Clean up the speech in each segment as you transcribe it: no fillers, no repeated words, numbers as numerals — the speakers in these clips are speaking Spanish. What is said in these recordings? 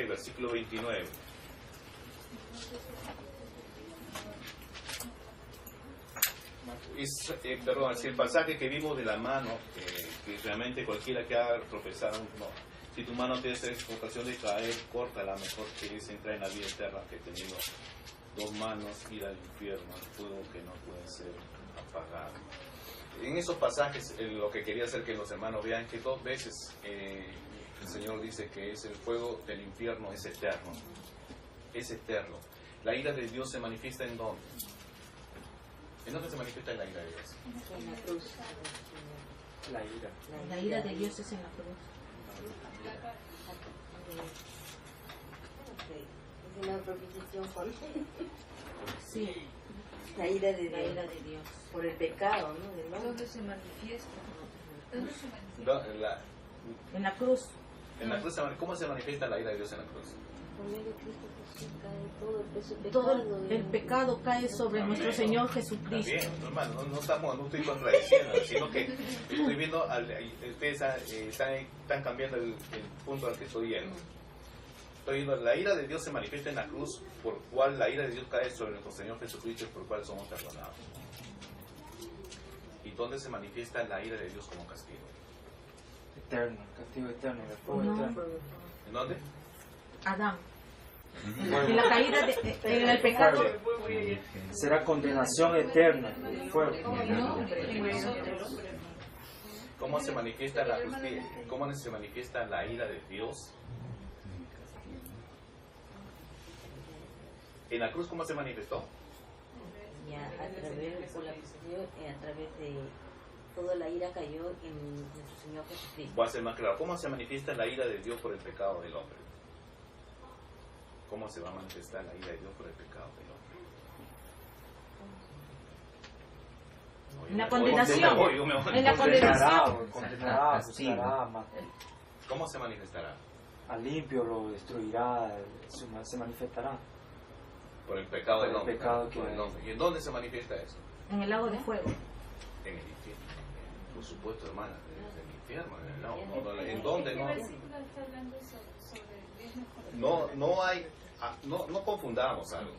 versículo 29. Perdón, si el pasaje que vimos de la mano, que realmente cualquiera que haga tropezar, no. Si tu mano te hace ocasión de caer, córtala, mejor que es entrar en la vida eterna que teniendo dos manos, ir al infierno, al fuego que no puede ser apagado. En esos pasajes, lo que quería hacer que los hermanos vean que dos veces el Señor dice que es el fuego del infierno, es eterno. Es eterno. La ira de Dios se manifiesta ¿en dónde? ¿En dónde se manifiesta la ira de Dios? En la cruz. La ira. La ira de Dios es en la cruz. Es una propiciación con Sí, la ira de la Dios. ira de Dios. Por el pecado, ¿no? Del hombre. ¿Dónde se manifiesta? ¿Dónde se manifiesta? En la cruz. En la cruz, ¿cómo se manifiesta la ira de Dios en la cruz? Por medio de Cristo Jesús cae todo el peso del Todo pecado. el pecado cae sobre Amén. nuestro Señor Jesucristo. Bien, hermano, no estoy contradiciendo, sino que estoy viendo, ustedes están cambiando el punto al que estoy yendo. Estoy viendo, la ira de Dios se manifiesta en la cruz, por cual la ira de Dios cae sobre nuestro Señor Jesucristo, por cual somos perdonados. ¿Y dónde se manifiesta la ira de Dios como castigo? Eterno, castigo eterno, el fuego No. eterno. ¿En dónde? Adán. En la caída, en el pecado. Será condenación eterna, el fuego. ¿Cómo se manifiesta la justicia? ¿Cómo se manifiesta la ira de Dios? ¿En la cruz cómo se manifestó? Ya a través por la crucifixión, a través de toda la ira cayó en nuestro Señor Jesucristo. Voy a ser más claro. ¿Cómo se manifiesta la ira de Dios por el pecado del hombre? ¿Cómo se va a manifestar la ira de Dios por el pecado del hombre? En la condenación. Yo me voy. En la condenación. Condenará, buscará, ¿Cómo se manifestará? al limpio lo destruirá, se manifestará. Por el pecado del Por el hombre. pecado que Por el hay. hombre. ¿Y en dónde se manifiesta eso? En el lago de fuego. En el infierno. Por supuesto, hermana, en el infierno. ¿En dónde? ¿Qué No. versículo está hablando sobre Dios? No confundamos algo.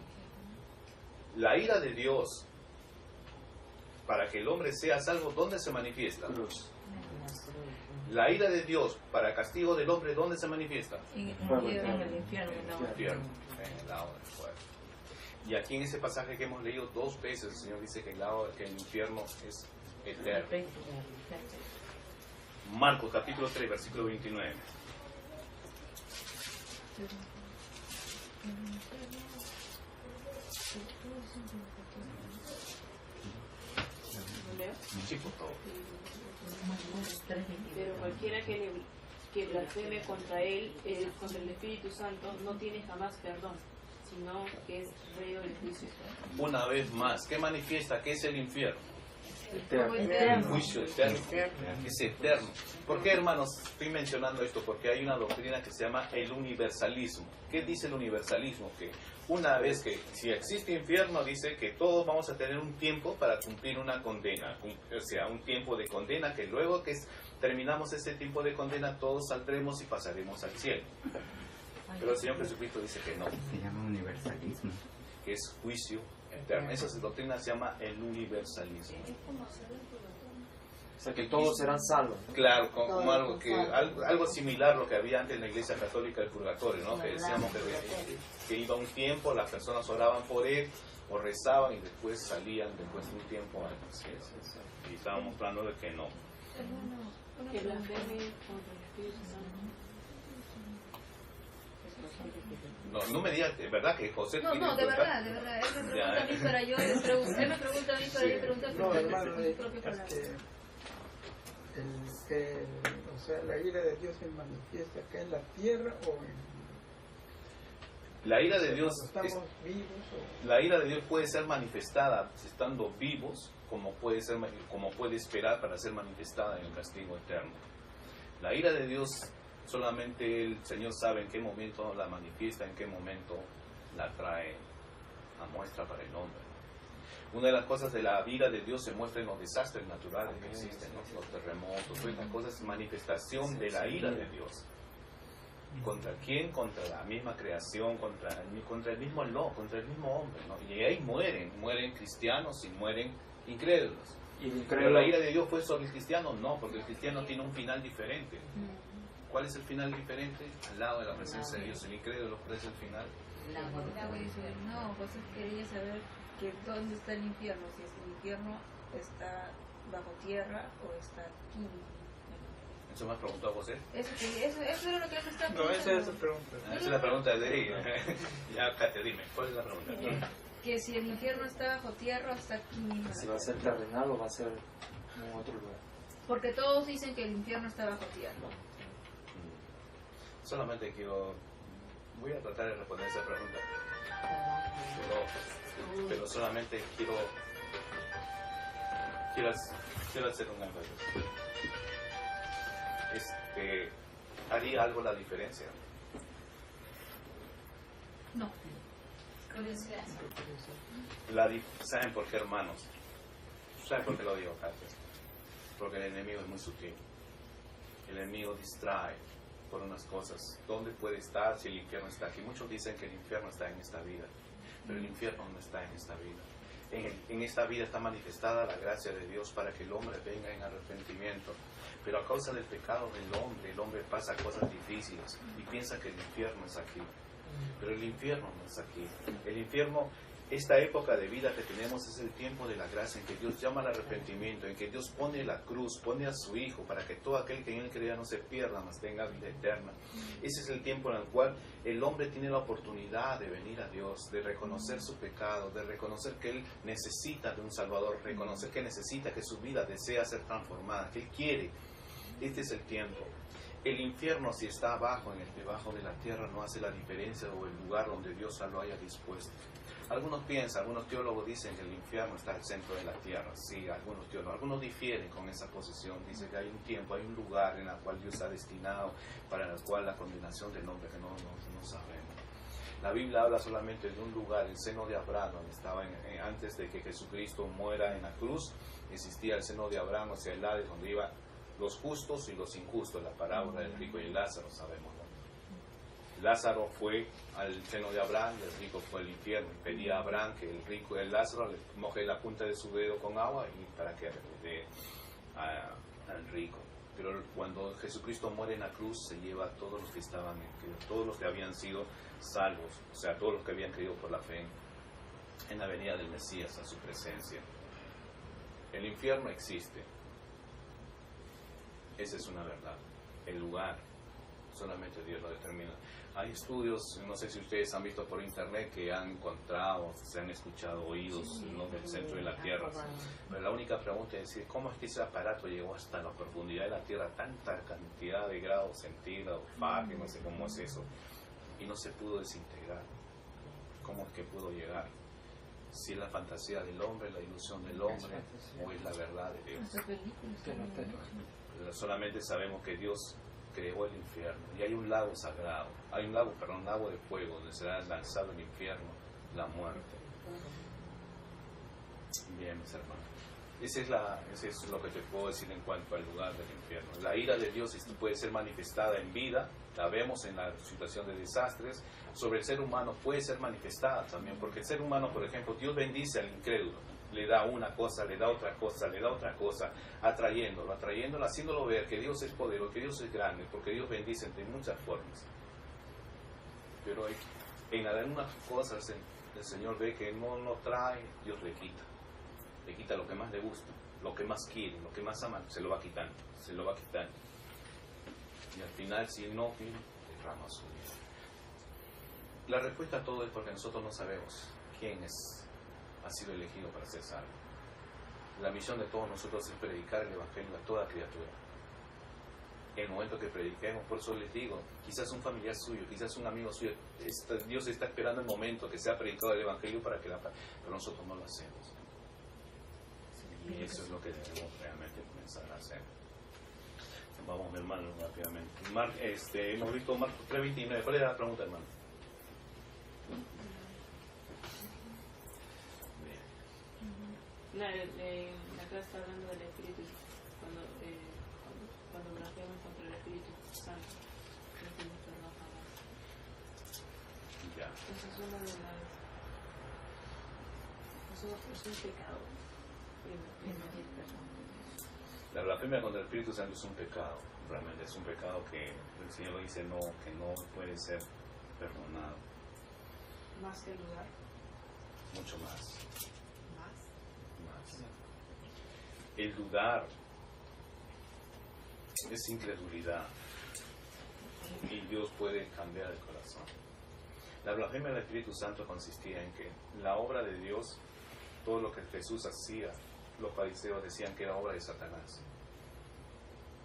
La ira de Dios para que el hombre sea salvo, ¿dónde se manifiesta? Cruz. La ira de Dios para castigo del hombre, ¿dónde se manifiesta? En Fuego el eterno. infierno. En el infierno, en el lago del fuego. Y aquí en ese pasaje que hemos leído dos veces, el Señor dice que el infierno es eterno. Marcos capítulo 3, versículo 29. Sí, por favor. Pero cualquiera que blasfeme contra él, contra el Espíritu Santo, no tiene jamás perdón, sino que es reo del juicio. Una vez más, ¿qué manifiesta? ¿Qué es el infierno? Eterno. El juicio eterno. Es eterno. ¿Por qué, hermanos, estoy mencionando esto? Porque hay una doctrina que se llama el universalismo. ¿Qué dice el universalismo? Que una vez que, si existe infierno, dice que todos vamos a tener un tiempo para cumplir una condena. O sea, un tiempo de condena que luego que terminamos ese tiempo de condena, todos saldremos y pasaremos al cielo. Pero el Señor Jesucristo dice que no, Se llama universalismo. que es juicio eterno. Esa doctrina se llama el universalismo. O sea que todos serán salvos, ¿no? Claro, como algo similar a lo que había antes en la Iglesia Católica, el purgatorio, ¿no? Que decíamos que iba un tiempo, las personas oraban por él o rezaban y después salían después de un tiempo antes. Y estaban mostrando de que no. Que blasfeme contra el Espíritu Santo. No me digas, ¿de verdad que José No, tiene de preguntar? verdad. Él me Ya. pregunta a mí para yo, él me pregunta a mí para yo preguntar, No, pero hermano, sus propias es palabras. que o sea, la ira de Dios se manifiesta acá en la tierra o en La ira de Dios cuando es- estamos vivos La ira de Dios puede ser manifestada estando vivos, como puede esperar para ser manifestada en el castigo eterno. La ira de Dios solamente el Señor sabe en qué momento la manifiesta, en qué momento la trae a muestra para el hombre. Una de las cosas de la ira de Dios se muestra en los desastres naturales que existen, ¿no? Los terremotos, todas estas cosas, manifestación de la ira de Dios. ¿Contra quién? Contra la misma creación, contra el mismo contra el mismo hombre, ¿no? Y ahí mueren cristianos y mueren incrédulos. Pero la ira de Dios fue sobre el cristiano, no, porque el cristiano tiene un final diferente. ¿Cuál es el final diferente? Al lado de la presencia de Dios, el incrédulo, ¿cuál es el final? No, pues quería saber que dónde está el infierno, si es el infierno está bajo tierra o está aquí. ¿Eso me has preguntado a vos? Eso era lo que me estaba preguntando. No, esa es su pregunta. Esa es la pregunta de ella. Ya, Katia, dime, ¿cuál es la pregunta? Que si el infierno está bajo tierra o está aquí mismo. Si va a ser terrenal o va a ser en otro lugar. Porque todos dicen que el infierno está bajo tierra. Solamente voy a tratar de responder esa pregunta, pero solamente quiero hacer un énfasis. ¿Haría algo la diferencia? No. ¿Saben por qué, hermanos? ¿Saben por qué lo digo, Katia? Porque el enemigo es muy sutil. El enemigo distrae por unas cosas. ¿Dónde puede estar si el infierno está aquí? Muchos dicen que el infierno está en esta vida, pero el infierno no está en esta vida. En esta vida está manifestada la gracia de Dios para que el hombre venga en arrepentimiento. Pero a causa del pecado del hombre, el hombre pasa cosas difíciles y piensa que el infierno es aquí. Pero el infierno no es aquí. El infierno, esta época de vida que tenemos es el tiempo de la gracia en que Dios llama al arrepentimiento, en que Dios pone la cruz, pone a su Hijo para que todo aquel que en Él crea no se pierda, mas tenga vida eterna. Ese es el tiempo en el cual el hombre tiene la oportunidad de venir a Dios, de reconocer su pecado, de reconocer que Él necesita de un Salvador, reconocer que necesita, que su vida desea ser transformada, que Él quiere. Este es el tiempo. El infierno, si está abajo, debajo de la tierra, no hace la diferencia, o el lugar donde Dios lo haya dispuesto. Algunos teólogos dicen que el infierno está al centro de la tierra. Sí, algunos teólogos. Algunos difieren con esa posición. Dicen que hay un tiempo, hay un lugar en el cual Dios ha destinado para el cual la condenación del hombre que no sabemos. La Biblia habla solamente de un lugar, el seno de Abraham, donde estaba antes de que Jesucristo muera en la cruz. Existía el seno de Abraham, o sea, el Hades, donde iban los justos y los injustos. La parábola del rico y el Lázaro, sabemos, ¿no? Lázaro fue al seno de Abraham y el rico fue al infierno. Pedía a Abraham que el Lázaro le moje la punta de su dedo con agua y para que le dé al rico. Pero cuando Jesucristo muere en la cruz, se lleva a todos los que todos los que habían sido salvos, o sea, todos los que habían creído por la fe en la venida del Mesías, a su presencia. El infierno existe. Esa es una verdad. El lugar, solamente Dios lo determina. Hay estudios, no sé si ustedes han visto por internet, que han encontrado, se han escuchado oídos del centro de la Tierra. Pero la única pregunta es decir, ¿cómo es que ese aparato llegó hasta la profundidad de la Tierra, tanta cantidad de grados centígrados, Fahrenheit, no sé cómo es eso, y no se pudo desintegrar? ¿Cómo es que pudo llegar? Si es la fantasía del hombre, la ilusión del hombre, o es la verdad de Dios. Solamente sabemos que Dios creó el infierno y hay un lago sagrado, lago de fuego donde será lanzado el infierno, la muerte. Bien, mis hermanos, eso es lo que te puedo decir en cuanto al lugar del infierno. La ira de Dios puede ser manifestada en vida, la vemos en la situación de desastres. Sobre el ser humano puede ser manifestada también, porque el ser humano, por ejemplo, Dios bendice al incrédulo, le da una cosa, le da otra cosa, le da otra cosa, atrayéndolo, haciéndolo ver que Dios es poderoso, que Dios es grande, porque Dios bendice de muchas formas. Pero en algunas cosas el Señor ve que no lo trae, Dios le quita lo que más le gusta, lo que más quiere, lo que más ama, se lo va quitando. Y al final, si no quiere, derrama su vida. La respuesta a todo es porque nosotros no sabemos quién ha sido elegido para ser salvo. La misión de todos nosotros es predicar el Evangelio a toda criatura. En el momento que prediquemos, por eso les digo, quizás un familiar suyo, quizás un amigo suyo, Dios está esperando el momento que sea predicado el Evangelio para que pero nosotros no lo hacemos. Y eso es lo que debemos realmente comenzar a hacer. Vamos, hermano, rápidamente. Hemos visto Marcos 3:29. ¿Cuál era la pregunta, hermano? Acá está hablando del Espíritu, cuando blasfeman contra el Espíritu Santo. Esa es una de las... Es un pecado. La blasfemia contra el Espíritu Santo es un pecado, realmente es un pecado que el Señor dice no, que no puede ser perdonado. Más que el lugar. Mucho más. El dudar es incredulidad y Dios puede cambiar el corazón. La blasfemia del Espíritu Santo consistía en que la obra de Dios, todo lo que Jesús hacía, los fariseos decían que era obra de Satanás.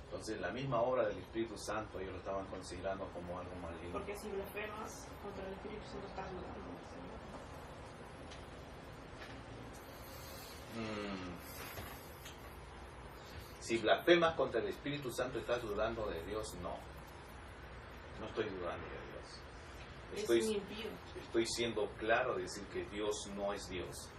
Entonces la misma obra del Espíritu Santo ellos lo estaban considerando como algo maligno. Porque si blasfemas contra el Espíritu Santo estás dudando. Si blasfemas contra el Espíritu Santo, ¿estás dudando de Dios? No. No estoy dudando de Dios. Es un impío. Estoy siendo claro de decir que Dios no es Dios.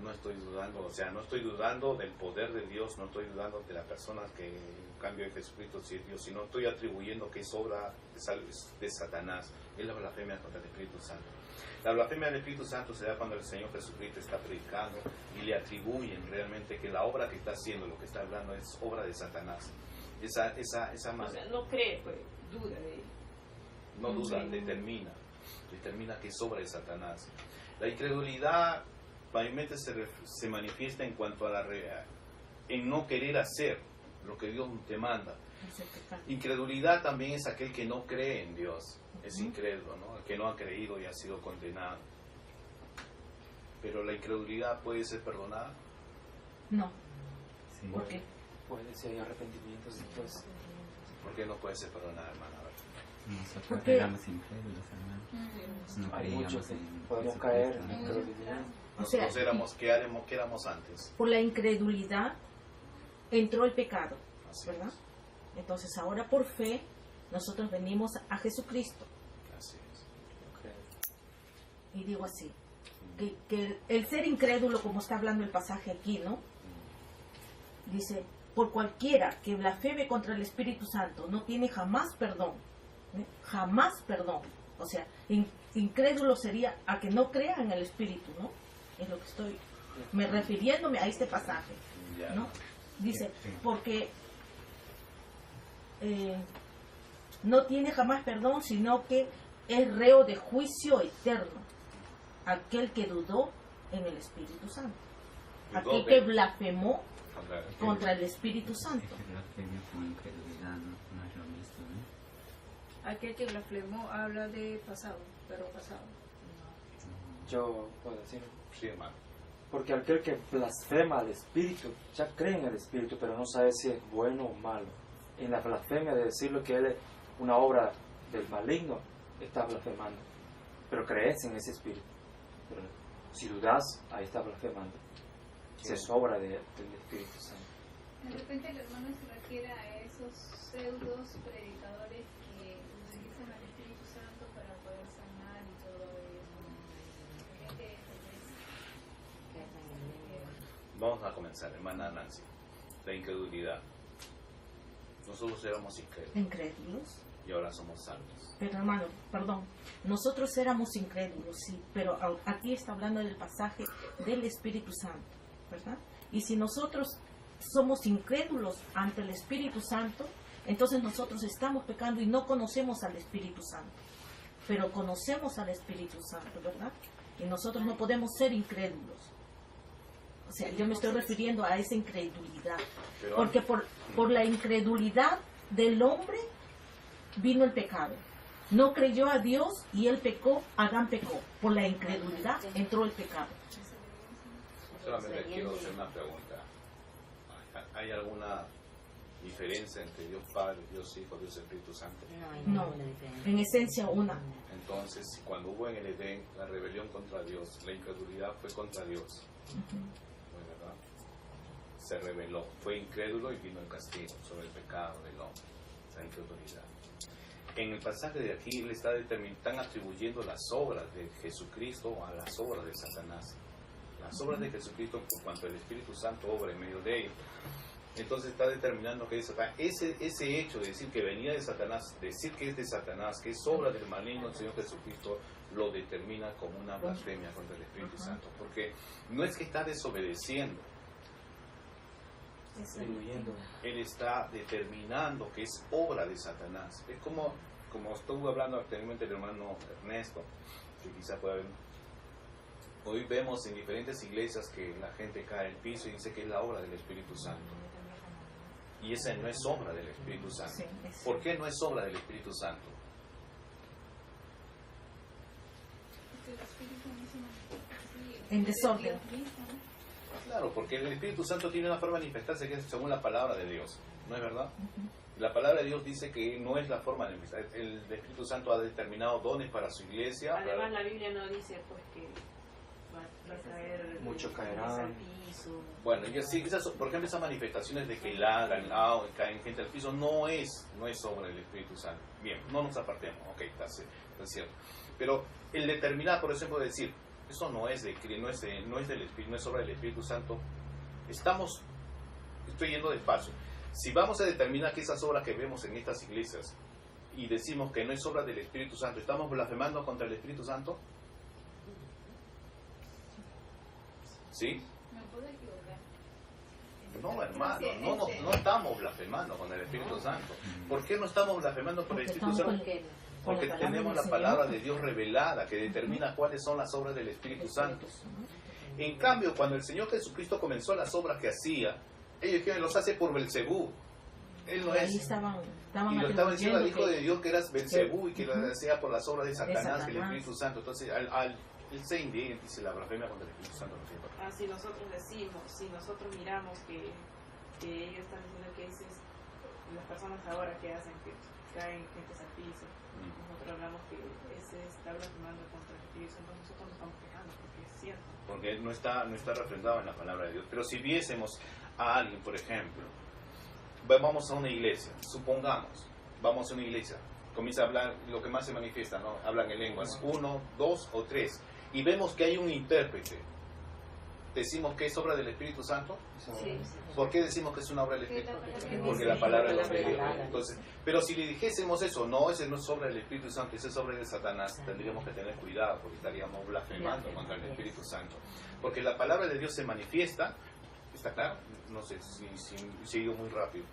No estoy dudando, o sea, no estoy dudando del poder de Dios, no estoy dudando de la persona que en cambio de Jesucristo sí es Dios, sino estoy atribuyendo que es obra de Satanás. Es la blasfemia contra el Espíritu Santo. La blasfemia del Espíritu Santo se da cuando el Señor Jesucristo está predicando y le atribuyen realmente que la obra que está haciendo, lo que está hablando, es obra de Satanás. Esa O sea, no cree, pues, duda de él. No duda, determina que es obra de Satanás. La incredulidad mayormente se manifiesta en cuanto a en no querer hacer lo que Dios te manda. Incredulidad también es aquel que no cree en Dios, es incrédulo, ¿no? El que no ha creído y ha sido condenado. Pero la incredulidad puede ser perdonada. No. Sí. ¿Por qué? Puede ser arrepentimientos después. ¿Por qué no puede ser perdonada, hermana? A ver. Nosotros Porque- éramos incrédulos, hermano. No Hay creíamos muchos que en podemos Jesucristo, caer ¿no? en incredulidad. O sea, Nosotros ¿qué éramos antes? por la incredulidad entró el pecado, Así ¿verdad? Entonces ahora por fe nosotros venimos a Jesucristo. Así es. Okay. Y digo así, que el ser incrédulo, como está hablando el pasaje aquí, ¿no? Dice, por cualquiera que blasfeme contra el Espíritu Santo no tiene jamás perdón. ¿eh? Jamás perdón. O sea, incrédulo sería a que no crea en el Espíritu, ¿no? Es lo que estoy refiriéndome a este pasaje, Ya. ¿no? Dice, Sí. porque no tiene jamás perdón, sino que es reo de juicio eterno aquel que dudó en el Espíritu Santo, aquel que blasfemó contra el Espíritu Santo. Es que blasfemia con incredulidad, no es lo mismo, ¿no? Aquel que blasfemó habla de pasado, pero pasado. Yo puedo decir, Sí, hermano. porque aquel que blasfema al Espíritu ya cree en el Espíritu, pero no sabe si es bueno o malo. En la blasfemia de decirlo que él es una obra del maligno, está blasfemando. Pero crees en ese Espíritu. Pero si dudas, ahí está blasfemando. Si es obra del Espíritu Santo. De repente el hermano se refiere a esos pseudos predicadores que utilizan al Espíritu Santo para poder sanar y todo eso. Gente Vamos a comenzar, hermana Nancy. La incredulidad. Nosotros éramos Incrédulos. y ahora somos salvos. Pero hermano, perdón, nosotros éramos incrédulos, sí, pero aquí está hablando del pasaje del Espíritu Santo, ¿verdad? Y si nosotros somos incrédulos ante el Espíritu Santo, entonces nosotros estamos pecando y no conocemos al Espíritu Santo. Pero conocemos al Espíritu Santo, ¿verdad? Y nosotros no podemos ser incrédulos. O sea, yo me estoy refiriendo a esa incredulidad. Pero Porque por la incredulidad del hombre vino el pecado. No creyó a Dios y él pecó, Adán pecó. Por la incredulidad entró el pecado. solamente quiero hacer una pregunta. ¿Hay alguna diferencia entre Dios Padre, Dios Hijo, Dios Espíritu Santo? No hay No, ninguna diferencia. en esencia una. Entonces, cuando hubo en el Edén la rebelión contra Dios, la incredulidad fue contra Dios. ¿Verdad? Se rebeló, fue incrédulo y vino el castigo sobre el pecado del hombre, la incredulidad. En el pasaje de aquí le están atribuyendo las obras de Jesucristo a las obras de Satanás. Las obras de Jesucristo, por cuanto el Espíritu Santo obra en medio de ellos, Entonces está determinando que es Satanás. Ese hecho de decir que venía de Satanás, decir que es de Satanás, que es obra del maligno del Señor Jesucristo, lo determina como una blasfemia contra el Espíritu Santo. Porque no es que está desobedeciendo. Él está determinando que es obra de Satanás. Es como estuvo hablando anteriormente el hermano Ernesto, que quizá pueda haber. Hoy vemos en diferentes iglesias que la gente cae al piso y dice que es la obra del Espíritu Santo. Y esa no es obra del Espíritu Santo. ¿Por qué no es obra del Espíritu Santo? En desorden. Claro, porque el Espíritu Santo tiene una forma de manifestarse que es según la palabra de Dios. ¿No es verdad? La palabra de Dios dice que no es la forma de manifestar. El Espíritu Santo ha determinado dones para su iglesia. Además, la Biblia no dice pues que va a caer. Muchos caerán. Bueno, y así, por ejemplo, esas manifestaciones de que caen gente al piso, no es obra del Espíritu Santo. Bien, no nos apartemos, ok, está cierto. Pero el determinar, por ejemplo, decir, eso no es obra del Espíritu Santo. Estoy yendo despacio. Si vamos a determinar que esas obras que vemos en estas iglesias y decimos que no es obra del Espíritu Santo, ¿estamos blasfemando contra el Espíritu Santo? ¿Sí? Me puedo equivocar. No, hermano, no estamos blasfemando con el Espíritu Santo. ¿Por qué no estamos blasfemando con el Espíritu Santo? Porque tenemos la palabra de Dios revelada que determina cuáles son las obras del Espíritu Santo. En cambio, cuando el Señor Jesucristo comenzó las obras que hacía, ellos dijeron, los hace por Belcebú. Él no es. Y lo estaba diciendo al Hijo de Dios que era Belcebú y que lo hacía por las obras de Satanás, el Espíritu Santo. Entonces, él se indigna, dice la blasfemia contra el Espíritu Santo. Si nosotros decimos, si nosotros miramos que ellos están diciendo que las personas ahora que hacen que caen gente al piso, nosotros hablamos que ese está blasfemando contra el Espíritu Santo, nosotros nos estamos quejando porque es cierto. Porque no está refrendado en la palabra de Dios. Pero si viésemos a alguien, por ejemplo, vamos a una iglesia, supongamos, vamos a una iglesia, comienza a hablar, lo que más se manifiesta, ¿no? Hablan en lenguas, 1, 2 o 3, y vemos que hay un intérprete. ¿Decimos que es obra del Espíritu Santo? Sí. ¿Por qué decimos que es una obra del Espíritu Santo? Porque la palabra lo pide. Entonces, pero si le dijésemos eso, ese no es obra del Espíritu Santo, ese es obra de Satanás, tendríamos que tener cuidado porque estaríamos blasfemando contra el Espíritu Santo. Porque la palabra de Dios se manifiesta, ¿está claro? No sé si sigo muy rápido.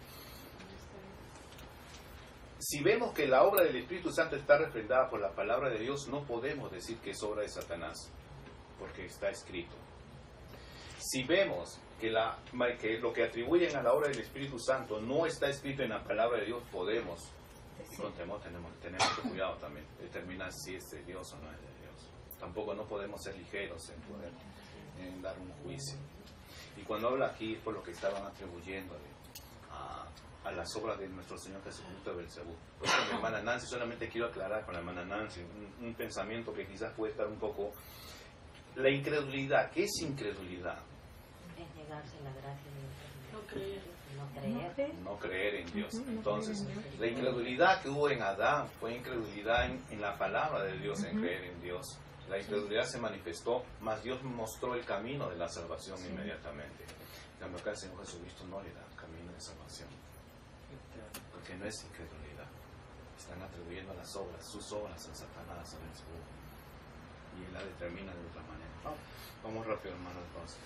Si vemos que la obra del Espíritu Santo está refrendada por la palabra de Dios, no podemos decir que es obra de Satanás, porque está escrito. Si vemos que lo que atribuyen a la obra del Espíritu Santo no está escrito en la palabra de Dios, podemos, y con temor tenemos que cuidado también, determinar si es de Dios o no es de Dios. Tampoco no podemos ser ligeros en dar un juicio. Y cuando habla aquí es por lo que estaban atribuyendo a las obras de nuestro Señor Jesucristo de Belcebú. Por eso, mi hermana Nancy, solamente quiero aclarar con la hermana Nancy un pensamiento que quizás puede estar un poco... La incredulidad, ¿qué es incredulidad? Es negarse la gracia de Dios. No creer en Dios. Entonces, la incredulidad que hubo en Adán fue incredulidad en la palabra de Dios, en creer en Dios. La incredulidad se manifestó, mas Dios mostró el camino de la salvación inmediatamente. En cambio, acá el Señor Jesucristo no le da camino de salvación. Porque no es incredulidad. Están atribuyendo las obras, sus obras a Satanás, a Belcebú. Y él la determina de otra manera. Vamos rápido, hermano, entonces.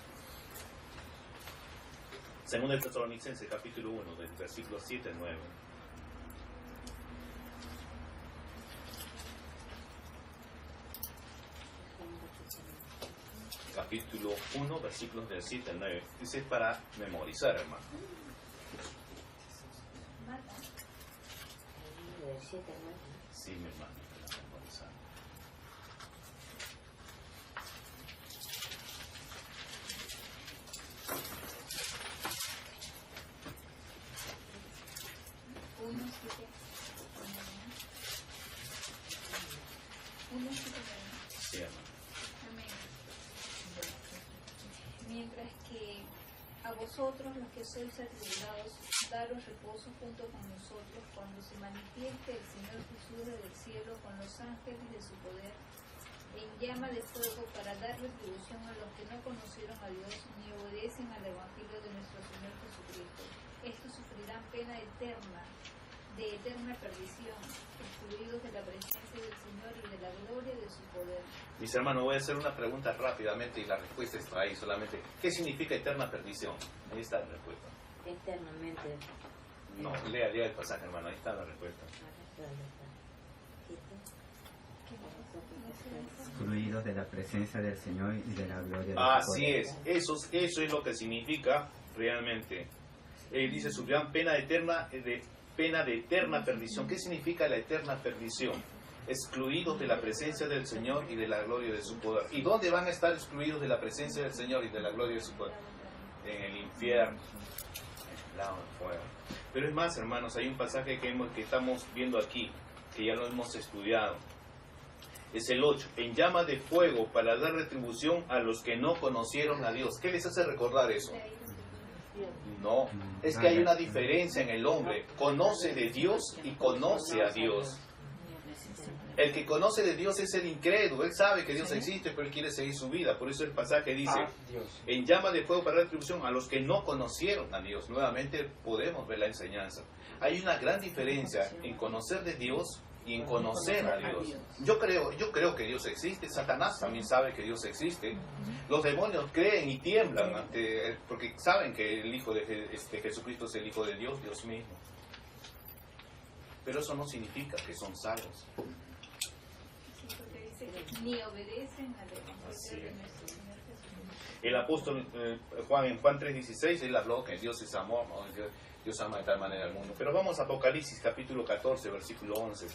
Segunda de Tesalonicenses, capítulo 1, del versículo 7 al 9. Capítulo 1, versículos del 7 al 9. Dice para memorizar, hermano. Sí, mi hermano, para memorizar. Sí, hermano. Amén. Mientras que a vosotros los que sois atribulados, daros reposo junto con nosotros cuando se manifieste el Señor Jesús desde el cielo con los ángeles de su poder en llama de fuego para dar retribución a los que no conocieron a Dios ni obedecen al Evangelio de nuestro Señor Jesucristo. estos sufrirán pena eterna, de eterna perdición, excluidos de la presencia del Señor y de la gloria de su poder. Mis hermanos, voy a hacer una pregunta rápidamente y la respuesta está ahí solamente. ¿Qué significa eterna perdición? Ahí está la respuesta. Eternamente. No, lea el pasaje, hermano, ahí está la respuesta. Excluidos de la presencia del Señor y de la gloria de su Así poder. es, eso es lo que significa realmente. Dice, sufrirán pena de eterna perdición. ¿Qué significa la eterna perdición? Excluidos de la presencia del Señor y de la gloria de su poder. ¿Y dónde van a estar excluidos de la presencia del Señor y de la gloria de su poder? En el infierno, en el lago de fuego. Pero es más, hermanos, hay un pasaje que estamos viendo aquí, que ya lo hemos estudiado. Es el 8, en llama de fuego para dar retribución a los que no conocieron a Dios. ¿Qué les hace recordar eso? No, es que hay una diferencia en el hombre. Conoce de Dios y conoce a Dios. El que conoce de Dios es el incrédulo. Él sabe que Dios existe, pero él quiere seguir su vida. Por eso el pasaje dice, en llama de fuego para dar retribución a los que no conocieron a Dios. Nuevamente podemos ver la enseñanza. Hay una gran diferencia en conocer de Dios y en conocer a Dios. Yo creo que Dios existe. Satanás también sabe que Dios existe. Los demonios creen y tiemblan porque saben que el Hijo de Jesucristo es el Hijo de Dios, Dios mismo. Pero eso no significa que son salvos. Ni obedecen al Evangelio de nuestro Señor Jesucristo. El apóstol Juan, en Juan 3:16, él habló que Dios es amor, ¿no? Dios ama de tal manera al mundo. Pero vamos a Apocalipsis capítulo 14, versículo 11,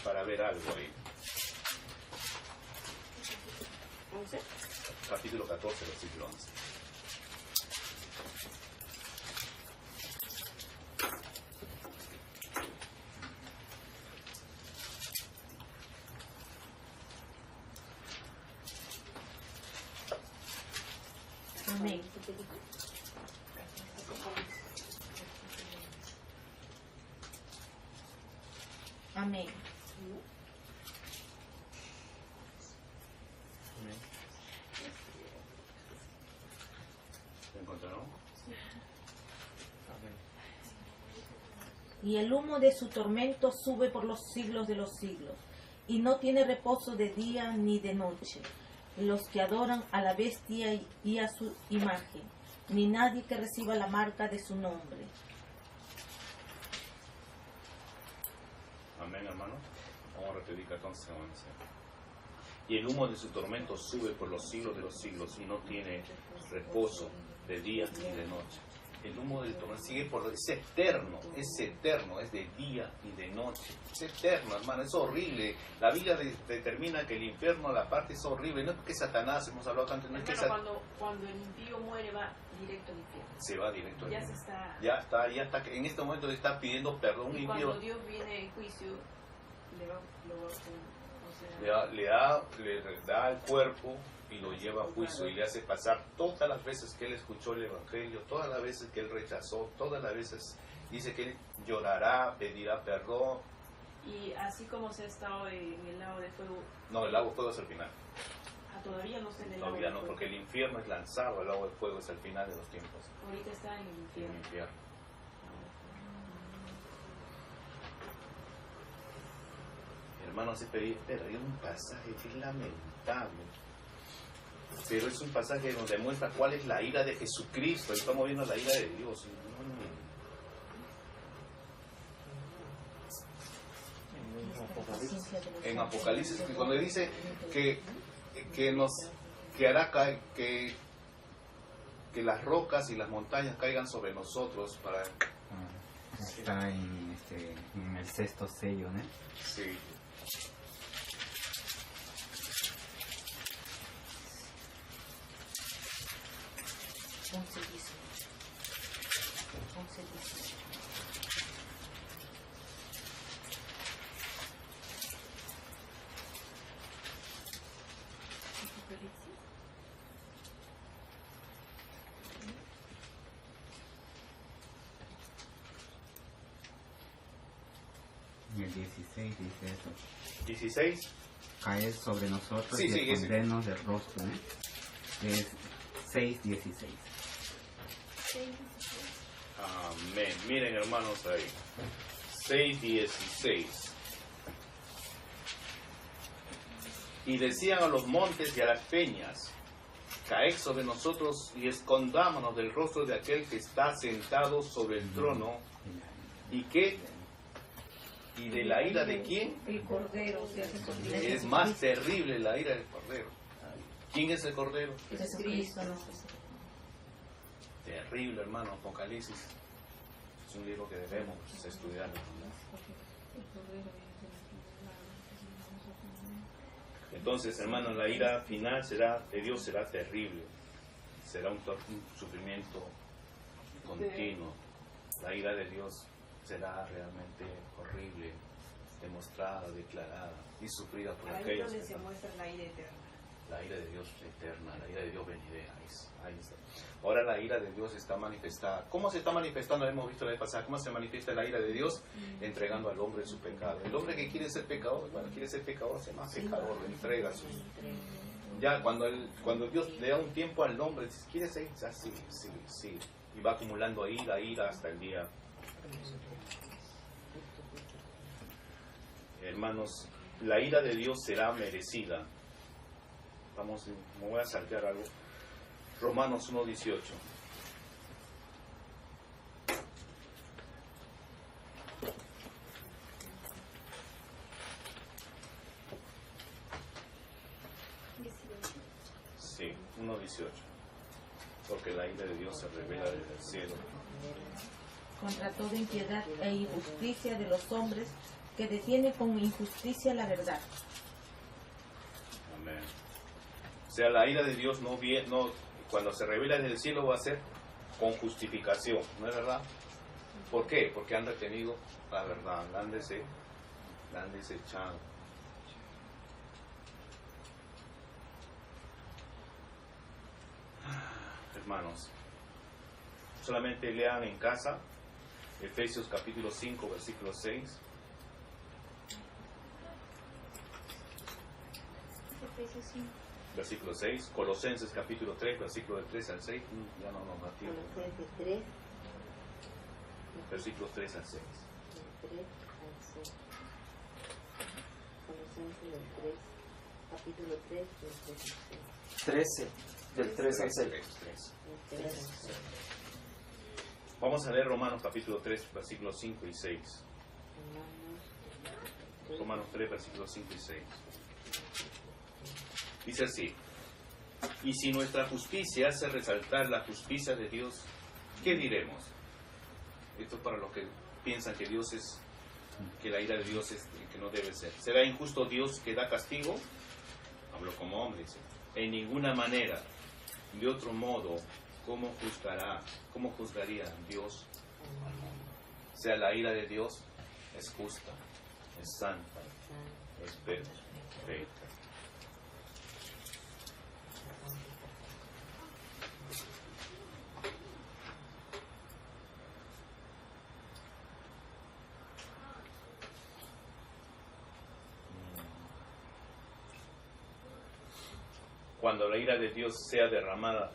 para ver algo ahí. Capítulo 14, versículo 11. Amén. Amén. ¿Se encontraron? Y el humo de su tormento sube por los siglos de los siglos, y no tiene reposo de día ni de noche los que adoran a la bestia y a su imagen, ni nadie que reciba la marca de su nombre. Amén, hermano. Vamos a repetir 14, 11. Y el humo de su tormento sube por los siglos de los siglos y no tiene reposo de día ni de noche. El humo del tormento sigue es eterno, es de día y de noche. Es eterno, hermano, es horrible. La Biblia determina que el infierno, la parte es horrible. No es porque Satanás, hemos hablado antes, no es que cuando el impío muere va directo al infierno. Se va directo al infierno. Ya está. En este momento está pidiendo perdón. Y cuando Dios viene en juicio, le da el cuerpo y lo lleva a juicio y le hace pasar todas las veces que él escuchó el Evangelio, todas las veces que él rechazó, todas las veces dice que él llorará, pedirá perdón. Y así como se ha estado en el lago de fuego. No, el lago de fuego es el final. Todavía no está en el lago de Todavía no, fuego. porque el infierno es lanzado, el lago de fuego es el final de los tiempos. Ahorita está en el infierno. En el infierno. Hermanos, pero hay un pasaje que es lamentable. Pero es un pasaje donde muestra cuál es la ira de Jesucristo. Y estamos viendo la ira de Dios. En Apocalipsis, cuando dice que hará caer, que las rocas y las montañas caigan sobre nosotros para... Está en el sexto sello, ¿no? Sí. Y el 16 dice eso. 16. Caer sobre nosotros Sí, y escondernos del rostro, ¿no? Es 6:16. Amén. Miren, hermanos, ahí. 6:16. Y decían a los montes y a las peñas: caed sobre nosotros y escondámonos del rostro de aquel que está sentado sobre el trono. ¿Y qué? ¿Y de la ira de quién? El Cordero se hace cordero. Es más terrible la ira del Cordero. ¿Quién es el Cordero? Jesucristo. Terrible, hermano. Apocalipsis es un libro que debemos estudiar. Entonces, hermanos, la ira final de Dios será terrible. Será un sufrimiento continuo. La ira de Dios será realmente horrible, demostrada, declarada y sufrida por Ahí aquellos donde que se están. muestra la ira eterna. La ira de Dios eterna, la ira de Dios venidera. Ahí está. Ahora la ira de Dios está manifestada. ¿Cómo se está manifestando? Hemos visto la vez pasada. ¿Cómo se manifiesta la ira de Dios? Entregando al hombre su pecado. El hombre que quiere ser pecador, hace más pecador, le entrega su... Ya cuando Dios le da un tiempo al hombre, dice, ¿quieres seguir? Ya, sí. Y va acumulando ira hasta el día. Hermanos, la ira de Dios será merecida. Me voy a saltear algo. Romanos 1:18. Sí, 1:18. Porque la ira de Dios se revela desde el cielo. Contra toda impiedad e injusticia de los hombres que detienen con injusticia la verdad. Amén. O sea, la ira de Dios cuando se revela desde el cielo va a ser con justificación, ¿no es verdad? ¿Por qué? Porque han retenido la verdad, la han desechado. Hermanos, solamente lean en casa Efesios capítulo 5, versículo 6. Efesios 5. Versículo 6, Colosenses capítulo 3, versículo del 3 al 6, ya no nos da tiempo. Colosenses 3, Versículos 3 al 6. del 3 al 6. Colosenses del 3, capítulo 3, del 3 al 6. 13, del 3 al 6. 3. Del 3 al 6. Vamos a leer Romanos capítulo 3, versículos 5 y 6. Romanos 3, versículos 5 y 6. Dice así: y si nuestra justicia hace resaltar la justicia de Dios, ¿qué diremos? Esto es para los que piensan que que la ira de Dios es que no debe ser. ¿Será injusto Dios que da castigo? Hablo como hombre, dice. En ninguna manera. De otro modo, ¿cómo juzgaría Dios al mundo? O sea, la ira de Dios es justa, es santa, es perfecta. Cuando la ira de Dios sea derramada,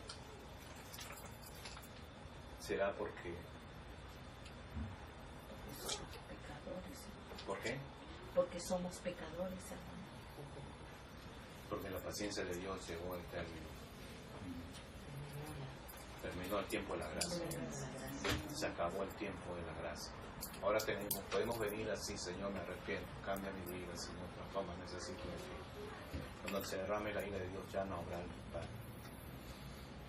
será porque... ¿Por qué? Porque somos pecadores, hermano. Porque la paciencia de Dios llegó al término. Terminó el tiempo de la gracia. Se acabó el tiempo de la gracia. Ahora podemos venir así: Señor, me arrepiento, cambia mi vida, Señor, transforma, necesito de ti. Cuando se derrame la ira de Dios, ya no habrá lugar.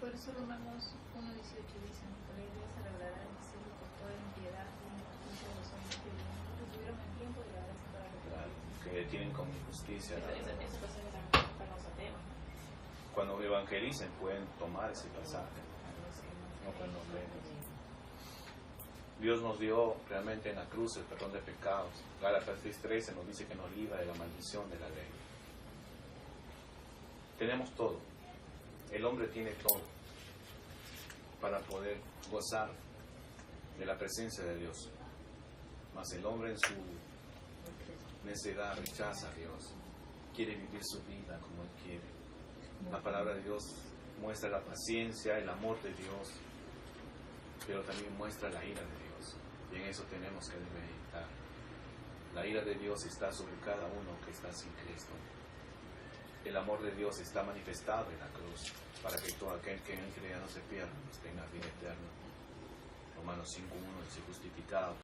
Por eso Romanos 1:18 dice: por él se revelará el cielo por toda impiedad y injusticia de los hombres que tuvieron el tiempo de la gracia para Claro, que detienen con injusticia. Ese pasaje también para los ateos. Cuando evangelicen pueden tomar ese pasaje. No cuando creen. Dios nos dio realmente en la cruz el perdón de pecados. Gálatas 3:13 nos dice que nos libra de la maldición de la ley. Tenemos todo. El hombre tiene todo para poder gozar de la presencia de Dios. Mas el hombre en su necedad rechaza a Dios. Quiere vivir su vida como él quiere. La palabra de Dios muestra la paciencia, el amor de Dios. pero también muestra la ira de Dios. Y en eso tenemos que meditar. La ira de Dios está sobre cada uno que está sin Cristo. El amor de Dios está manifestado en la cruz para que todo aquel que en él crea no se pierda, pues tenga vida eterna. Romanos 5:1 dice: justificado